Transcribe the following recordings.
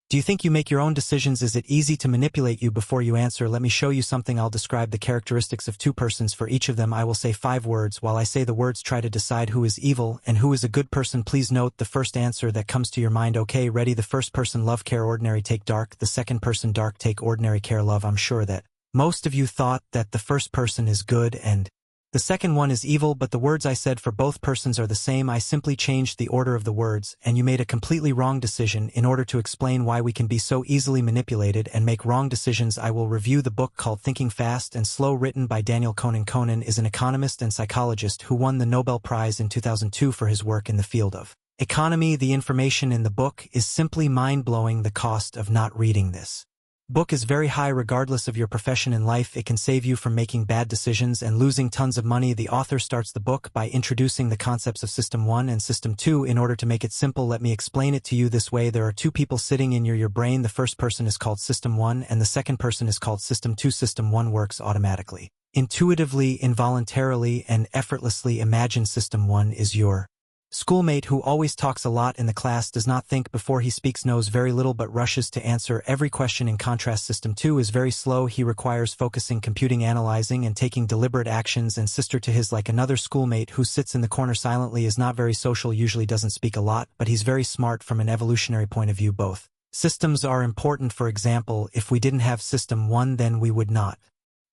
Do you think you make your own decisions? Is it easy to manipulate you? Before you answer, let me show you something. I'll describe the characteristics of two persons. For each of them, I will say 5 words. While I say the words, try to decide who is evil and who is a good person. Please note the first answer that comes to your mind. Okay, ready? The first person, love, care, ordinary, take dark. The second person, dark, take ordinary, care, love. I'm sure that most of you thought that the first person is good and the second one is evil, but the words I said for both persons are the same. I simply changed the order of the words, and you made a completely wrong decision. In order to explain why we can be so easily manipulated and make wrong decisions, I will review the book called Thinking Fast and Slow, written by Daniel Kahneman. Kahneman is an economist and psychologist who won the Nobel Prize in 2002 for his work in the field of economy. The information in the book is simply mind-blowing. The cost of not reading this book is very high. Regardless of your profession in life, it can save you from making bad decisions and losing tons of money. The author starts the book by introducing the concepts of System 1 and System 2. In order to make it simple, let me explain it to you this way. There are two people sitting in your brain. The first person is called System 1 and the second person is called System 2. System 1 works automatically, intuitively, involuntarily, and effortlessly. Imagine System 1 is your schoolmate who always talks a lot in the class, does not think before he speaks, knows very little but rushes to answer every question. In contrast, System 2 is very slow. He requires focusing, computing, analyzing, and taking deliberate actions. And sister to his, like another schoolmate who sits in the corner silently, is not very social, usually doesn't speak a lot, but he's very smart from an evolutionary point of view. Both systems are important. For example, if we didn't have System 1, then we would not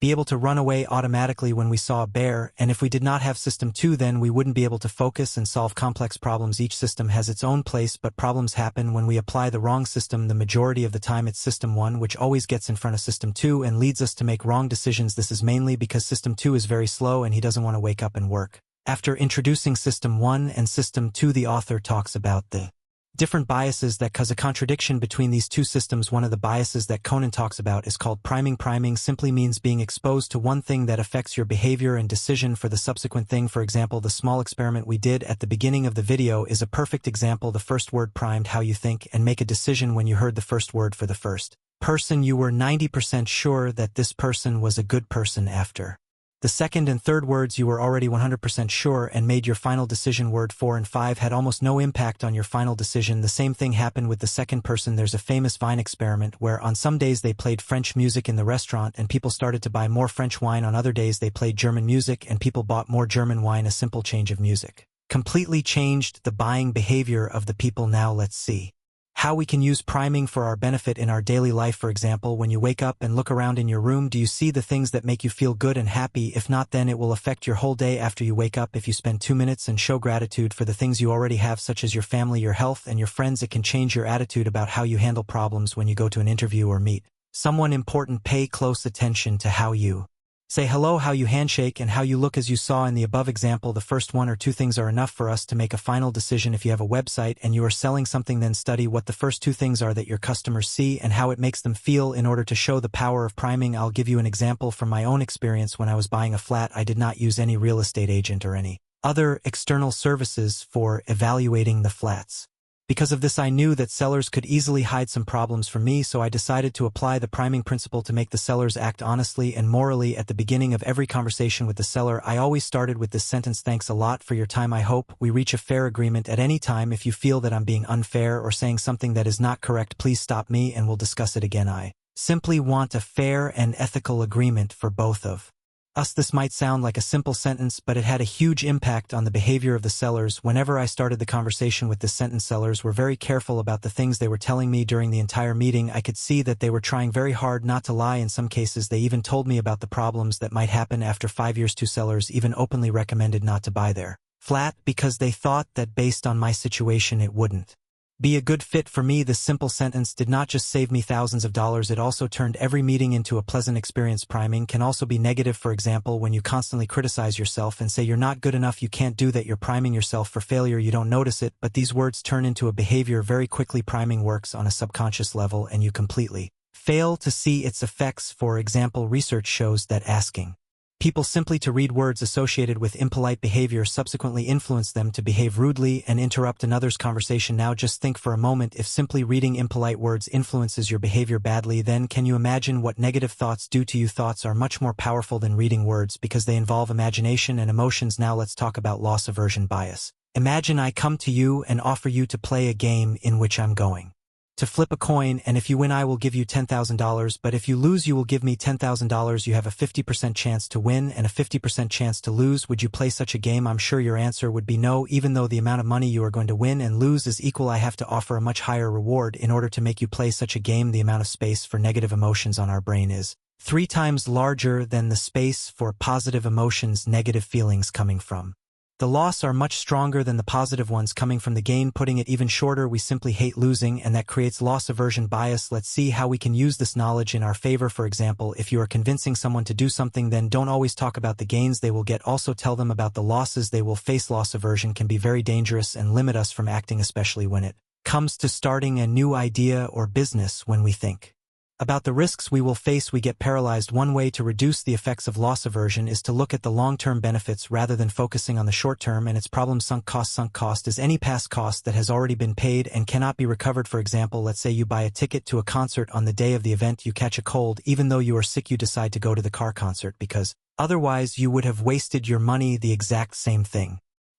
be able to run away automatically when we saw a bear, and if we did not have System 2, then we wouldn't be able to focus and solve complex problems. Each system has its own place, but problems happen when we apply the wrong system. The majority of the time it's System 1 which always gets in front of System 2 and leads us to make wrong decisions. This is mainly because System 2 is very slow and he doesn't want to wake up and work. After introducing System 1 and System 2, the author talks about the different biases that cause a contradiction between these two systems. One of the biases that Kahneman talks about is called priming. Priming simply means being exposed to one thing that affects your behavior and decision for the subsequent thing. For example, the small experiment we did at the beginning of the video is a perfect example. The first word primed how you think and make a decision. When you heard the first word for the first person, you were 90% sure that this person was a good person. After the second and third words, you were already 100% sure and made your final decision. Word 4 and 5 had almost no impact on your final decision. The same thing happened with the second person. There's a famous Vine experiment where on some days they played French music in the restaurant and people started to buy more French wine. On other days they played German music and people bought more German wine. A simple change of music completely changed the buying behavior of the people. Now let's see how we can use priming for our benefit in our daily life. For example, when you wake up and look around in your room, do you see the things that make you feel good and happy? If not, then it will affect your whole day after you wake up. If you spend 2 minutes and show gratitude for the things you already have, such as your family, your health, and your friends, it can change your attitude about how you handle problems when you go to an interview or meet someone important. Pay close attention to how you say hello, how you handshake, and how you look. As you saw in the above example, the first 1 or 2 things are enough for us to make a final decision. If you have a website and you are selling something, then study what the first 2 things are that your customers see and how it makes them feel in order to show the power of priming. I'll give you an example from my own experience. When I was buying a flat, I did not use any real estate agent or any other external services for evaluating the flats. Because of this, I knew that sellers could easily hide some problems from me, so I decided to apply the priming principle to make the sellers act honestly and morally. At the beginning of every conversation with the seller, I always started with this sentence: thanks a lot for your time. I hope we reach a fair agreement. At any time, if you feel that I'm being unfair or saying something that is not correct, please stop me and we'll discuss it again. I simply want a fair and ethical agreement for both of us. This might sound like a simple sentence, but it had a huge impact on the behavior of the sellers. Whenever I started the conversation with this sentence, sellers were very careful about the things they were telling me during the entire meeting. I could see that they were trying very hard not to lie. In some cases, they even told me about the problems that might happen after 5 years. 2 sellers even openly recommended not to buy their flat because they thought that based on my situation it wouldn't be a good fit for me. This simple sentence did not just save me thousands of dollars, it also turned every meeting into a pleasant experience. Priming can also be negative. For example, when you constantly criticize yourself and say you're not good enough, you can't do that, you're priming yourself for failure. You don't notice it, but these words turn into a behavior very quickly. Priming works on a subconscious level and you completely fail to see its effects. For example, research shows that asking people simply to read words associated with impolite behavior subsequently influence them to behave rudely and interrupt another's conversation. Now just think for a moment, if simply reading impolite words influences your behavior badly, then can you imagine what negative thoughts do to you? Thoughts are much more powerful than reading words because they involve imagination and emotions. Now let's talk about loss aversion bias. Imagine I come to you and offer you to play a game in which I'm going to flip a coin, and if you win I will give you $10,000, but if you lose you will give me $10,000. You have a 50% chance to win and a 50% chance to lose. Would you play such a game? I'm sure your answer would be no. Even though the amount of money you are going to win and lose is equal, I have to offer a much higher reward in order to make you play such a game. The amount of space for negative emotions on our brain is 3 times larger than the space for positive emotions, negative feelings coming from. The loss are much stronger than the positive ones coming from the gain. Putting it even shorter, we simply hate losing, and that creates loss aversion bias. Let's see how we can use this knowledge in our favor. For example, if you are convincing someone to do something, then don't always talk about the gains they will get. Also tell them about the losses they will face. Loss aversion can be very dangerous and limit us from acting, especially when it comes to starting a new idea or business. When we think about the risks we will face, we get paralyzed. One way to reduce the effects of loss aversion is to look at the long-term benefits rather than focusing on the short-term and its problems. Sunk cost. Sunk cost is any past cost that has already been paid and cannot be recovered. For example, let's say you buy a ticket to a concert. On the day of the event you catch a cold. Even though you are sick, you decide to go to the car concert because otherwise you would have wasted your money. The exact same thing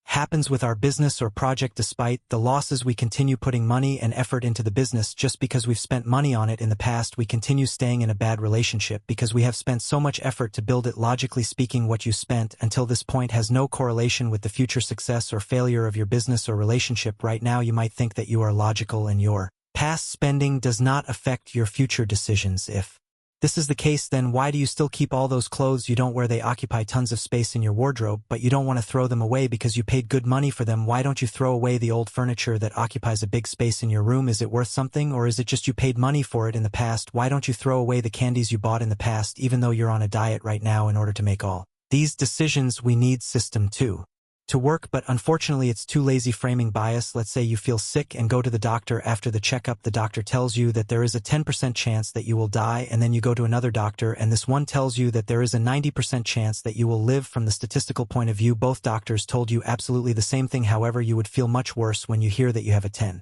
happens with our business or project. Despite the losses, we continue putting money and effort into the business. Just because we've spent money on it in the past, we continue staying in a bad relationship because we have spent so much effort to build it. Logically speaking, what you spent until this point has no correlation with the future success or failure of your business or relationship. Right now you might think that you are logical and your past spending does not affect your future decisions. If this is the case, then why do you still keep all those clothes you don't wear? They occupy tons of space in your wardrobe, but you don't want to throw them away because you paid good money for them. Why don't you throw away the old furniture that occupies a big space in your room? Is it worth something, or is it just you paid money for it in the past? Why don't you throw away the candies you bought in the past, even though you're on a diet right now? In order to make all these decisions, we need system 2 to work, but unfortunately it's too lazy. Framing bias. Let's say you feel sick and go to the doctor. After the checkup, the doctor tells you that there is a 10% chance that you will die, and then you go to another doctor and this one tells you that there is a 90% chance that you will live. From the statistical point of view, both doctors told you absolutely the same thing. However, you would feel much worse when you hear that you have a 10%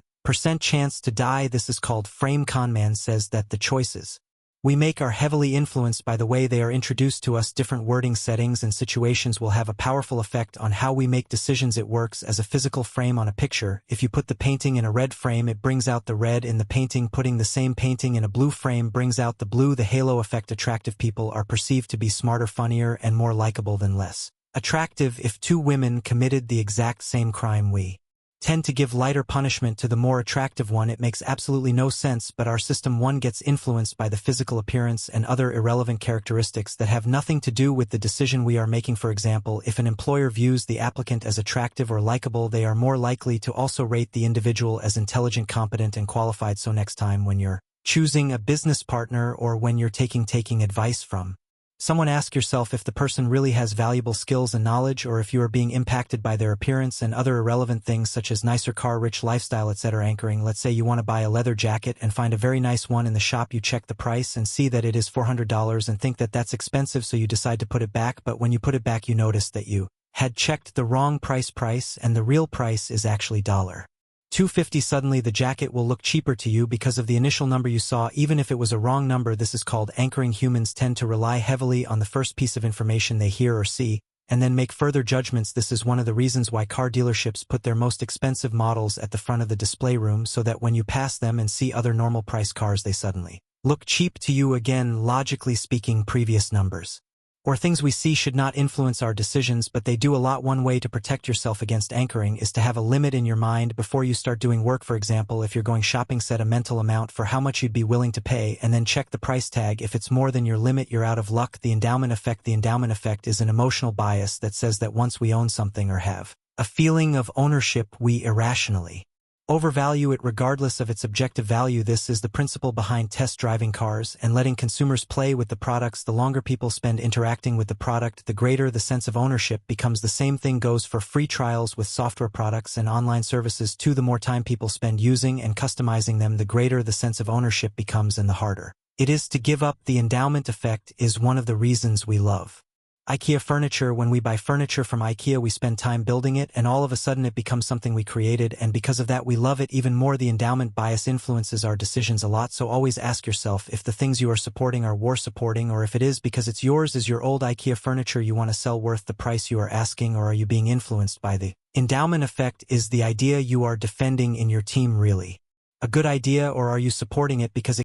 chance to die. This is called frame. Kahneman says that the choices we make are heavily influenced by the way they are introduced to us. Different wording, settings, and situations will have a powerful effect on how we make decisions. It works as a physical frame on a picture. If you put the painting in a red frame, it brings out the red in the painting. Putting the same painting in a blue frame brings out the blue. The halo effect. Attractive people are perceived to be smarter, funnier, and more likable than less attractive. If 2 women committed the exact same crime, we tend to give lighter punishment to the more attractive one. It makes absolutely no sense, but our system 1 gets influenced by the physical appearance and other irrelevant characteristics that have nothing to do with the decision we are making. For example, if an employer views the applicant as attractive or likable, they are more likely to also rate the individual as intelligent, competent, and qualified. So next time when you're choosing a business partner or when you're taking advice from someone, ask yourself if the person really has valuable skills and knowledge, or if you are being impacted by their appearance and other irrelevant things such as nicer car, rich lifestyle, etc. Anchoring. Let's say you want to buy a leather jacket and find a very nice one in the shop. You check the price and see that it is $400 and think that that's expensive, so you decide to put it back. But when you put it back, you notice that you had checked the wrong price and the real price is actually $250. Suddenly the jacket will look cheaper to you because of the initial number you saw, even if it was a wrong number. This is called anchoring. Humans tend to rely heavily on the first piece of information they hear or see, and then make further judgments. This is one of the reasons why car dealerships put their most expensive models at the front of the display room, so that when you pass them and see other normal price cars, they suddenly look cheap to you. Again, logically speaking, previous numbers or things we see should not influence our decisions, but they do a lot. One way to protect yourself against anchoring is to have a limit in your mind before you start doing work. For example, if you're going shopping, set a mental amount for how much you'd be willing to pay and then check the price tag. If it's more than your limit, you're out of luck. The endowment effect. The endowment effect is an emotional bias that says that once we own something or have a feeling of ownership, we irrationally overvalue it regardless of its objective value. This is the principle behind test driving cars and letting consumers play with the products. The longer people spend interacting with the product, the greater the sense of ownership becomes. The same thing goes for free trials with software products and online services too. The more time people spend using and customizing them, the greater the sense of ownership becomes, and the harder it is to give up. The endowment effect is one of the reasons we love IKEA furniture. When we buy furniture from IKEA, we spend time building it, and all of a sudden it becomes something we created, and because of that we love it even more. The endowment bias influences our decisions a lot, so always ask yourself if the things you are supporting are worth supporting, or if it is because it's yours. Is your old IKEA furniture you want to sell worth the price you are asking, or are you being influenced by the endowment effect? Is the idea you are defending in your team really a good idea, or are you supporting it because it